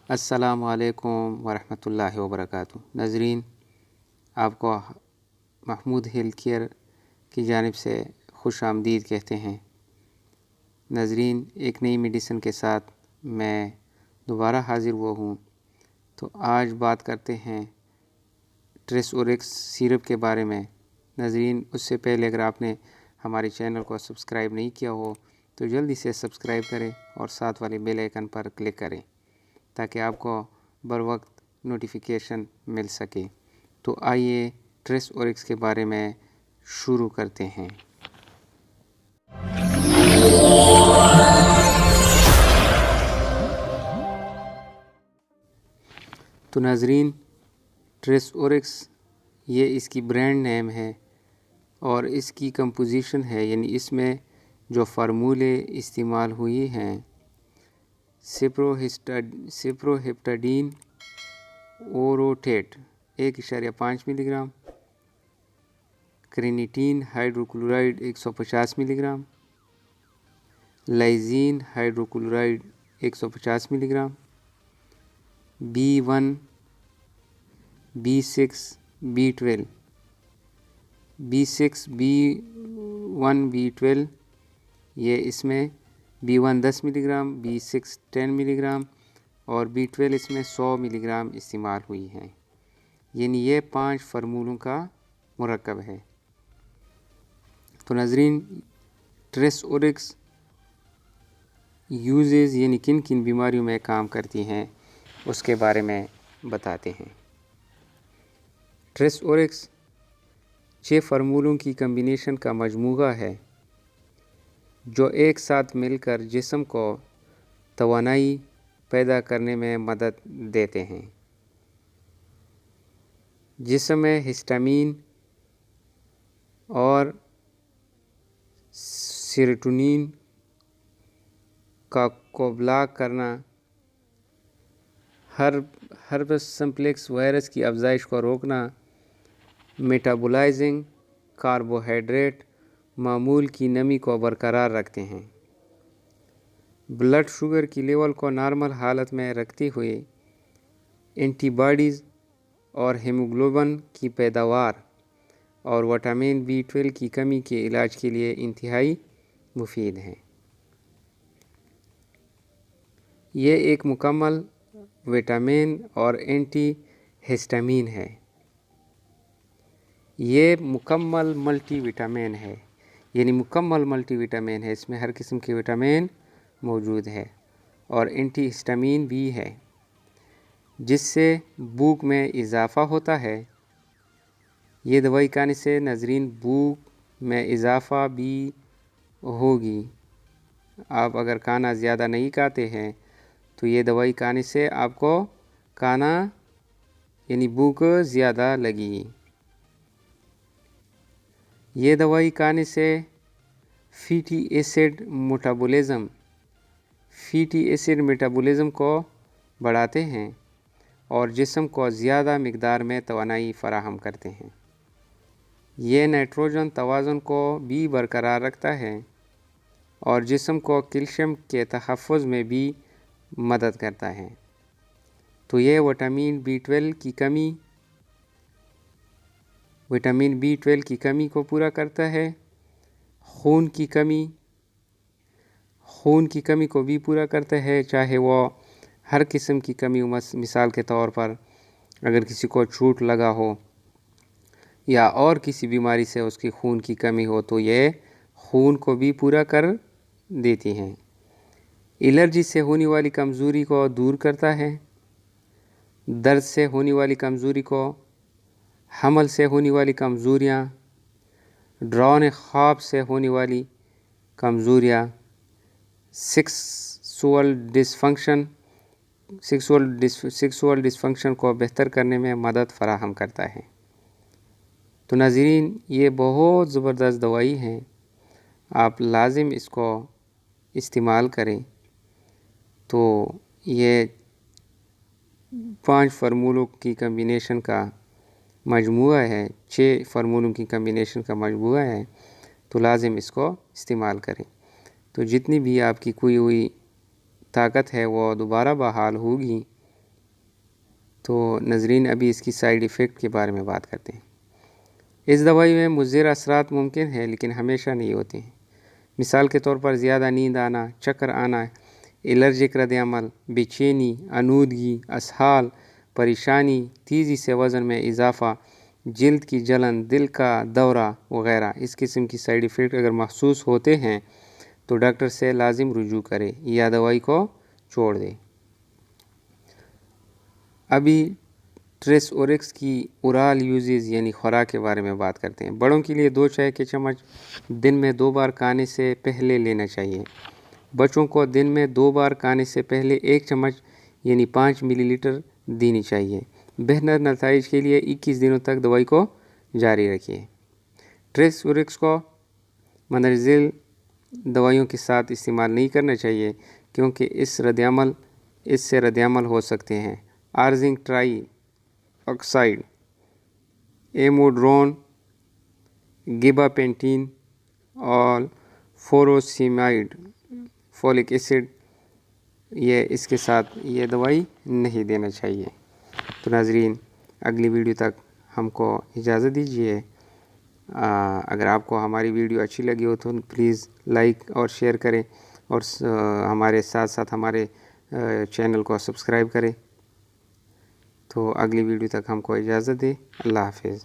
السلام علیکم ورحمۃ اللہ وبرکاتہ۔ ناظرین، آپ کو محمود ہیلتھ کیئر کی جانب سے خوش آمدید کہتے ہیں۔ ناظرین، ایک نئی میڈیسن کے ساتھ میں دوبارہ حاضر ہوا ہوں۔ تو آج بات کرتے ہیں ٹریس اوریکس سیرپ کے بارے میں۔ ناظرین، اس سے پہلے اگر آپ نے ہمارے چینل کو سبسکرائب نہیں کیا ہو تو جلدی سے سبسکرائب کریں اور ساتھ والے بیل آئیکن پر کلک کریں تاکہ آپ کو بر وقت نوٹیفیکیشن مل سکے۔ تو آئیے ٹریس اوریکس کے بارے میں شروع کرتے ہیں۔ تو ناظرین، ٹریس اوریکس یہ اس کی برانڈ نیم ہے اور اس کی کمپوزیشن ہے، یعنی اس میں جو فارمولے استعمال ہوئی ہیں: سپروہیپٹاڈین اوروٹیٹ 1.5 ملی گرام، کرینیٹین ہائیڈروکلورائڈ 150 ملی گرام، لائزین ہائیڈروکلورائڈ 150 ملی gram, B1 B6 B12 B6 B1 B12 یہ اس میں B1 10 ملی گرام، B6 10 ملی گرام اور B12 اس میں 100 ملی گرام استعمال ہوئی ہیں، یعنی یہ 5 فارمولوں کا مرکب ہے۔ تو ناظرین، ٹریس اوریکس یوزز یعنی کن کن بیماریوں میں کام کرتی ہیں اس کے بارے میں بتاتے ہیں۔ ٹریس اوریکس 6 فارمولوں کی کمبینیشن کا مجموعہ ہے جو ایک ساتھ مل کر جسم کو توانائی پیدا کرنے میں مدد دیتے ہیں۔ جسم میں ہسٹامین اور سیروٹونین کو بلاک کرنا، ہرپس سمپلیکس وائرس کی افزائش کو روکنا، میٹابولائزنگ کاربوہائیڈریٹ معمول کی نمی کو برقرار رکھتے ہیں، بلڈ شوگر کی لیول کو نارمل حالت میں رکھتے ہوئے اینٹی باڈیز اور ہیموگلوبن کی پیداوار اور وٹامن B12 کی کمی کے علاج کے لیے انتہائی مفید ہیں۔ یہ ایک مکمل وٹامن اور اینٹی ہسٹامین ہے۔ یہ مکمل ملٹی وٹامن ہے، یعنی مکمل ملٹی وٹامن ہے، اس میں ہر قسم کے وٹامن موجود ہے اور اینٹی ہسٹامین بھی ہے جس سے بھوک میں اضافہ ہوتا ہے۔ یہ دوائی کھانے سے ناظرین بھوک میں اضافہ بھی ہوگی۔ آپ اگر کھانا زیادہ نہیں کھاتے ہیں تو یہ دوائی کھانے سے آپ کو کھانا یعنی بھوک زیادہ لگی۔ یہ دوائی کھانے سے فیٹی ایسڈ میٹابولزم کو بڑھاتے ہیں اور جسم کو زیادہ مقدار میں توانائی فراہم کرتے ہیں۔ یہ نائٹروجن توازن کو بھی برقرار رکھتا ہے اور جسم کو کیلشیم کے تحفظ میں بھی مدد کرتا ہے۔ تو یہ وٹامن B12 کی کمی کو پورا کرتا ہے، خون کی کمی کو بھی پورا کرتا ہے، چاہے وہ ہر قسم کی کمی ہو، مثال کے طور پر اگر کسی کو چوٹ لگا ہو یا اور کسی بیماری سے اس کی خون کی کمی ہو تو یہ خون کو بھی پورا کر دیتی ہیں۔ الرجی سے ہونے والی کمزوری کو دور کرتا ہے، درد سے ہونے والی کمزوری کو، حمل سے ہونے والی کمزوریاں، ڈراؤنے خواب سے ہونے والی کمزوریاں، سیکسول ڈسفنکشن کو بہتر کرنے میں مدد فراہم کرتا ہے۔ تو ناظرین، یہ بہت زبردست دوائی ہے، آپ لازم اس کو استعمال کریں۔ تو یہ 5 فارمولوں کی کمبینیشن کا مجموعہ ہے، 6 فارمولوں کی کمبینیشن کا مجموعہ ہے، تو لازم اس کو استعمال کریں۔ تو جتنی بھی آپ کی کھوئی ہوئی طاقت ہے وہ دوبارہ بحال ہوگی تو ناظرین ابھی اس کی سائیڈ ایفیکٹ کے بارے میں بات کرتے ہیں۔ اس دوائی میں مضر اثرات ممکن ہے لیکن ہمیشہ نہیں ہوتے ہیں۔ مثال کے طور پر زیادہ نیند آنا، چکر آنا، الرجک رد عمل، بے چینی، آلودگی، اسہال، پریشانی، تیزی سے وزن میں اضافہ، جلد کی جلن، دل کا دورہ وغیرہ اس قسم کی سائیڈ ایفیکٹ اگر محسوس ہوتے ہیں تو ڈاکٹر سے لازم رجوع کرے یا دوائی کو چھوڑ دے۔ ابھی ٹریس اورکس کی اورال یوزز یعنی خوراک کے بارے میں بات کرتے ہیں۔ بڑوں کے لیے 2 چائے کے چمچ دن میں 2 بار کھانے سے پہلے لینا چاہیے۔ بچوں کو دن میں 2 بار کھانے سے پہلے 1 چمچ یعنی 5 ملی لیٹر دینی چاہیے۔ بہتر نتائج کے لیے 21 دنوں تک دوائی کو جاری رکھیے۔ ٹریس اورکس کو مندرجہ دوائیوں کے ساتھ استعمال نہیں کرنا چاہیے کیونکہ اس سے رد عمل ہو سکتے ہیں۔ آرزنک ٹرائی آکسائڈ، ایموڈرون، گیباپینٹین اور فوروسیمائڈ، فولک ایسڈ، اس کے ساتھ یہ دوائی نہیں دینا چاہیے۔ تو ناظرین اگلی ویڈیو تک ہم کو اجازت دیجیے۔ اگر آپ کو ہماری ویڈیو اچھی لگی ہو تو پلیز لائک اور شیئر کریں اور ہمارے ساتھ ساتھ ہمارے چینل کو سبسکرائب کریں۔ تو اگلی ویڈیو تک ہم کو اجازت دیں۔ اللہ حافظ۔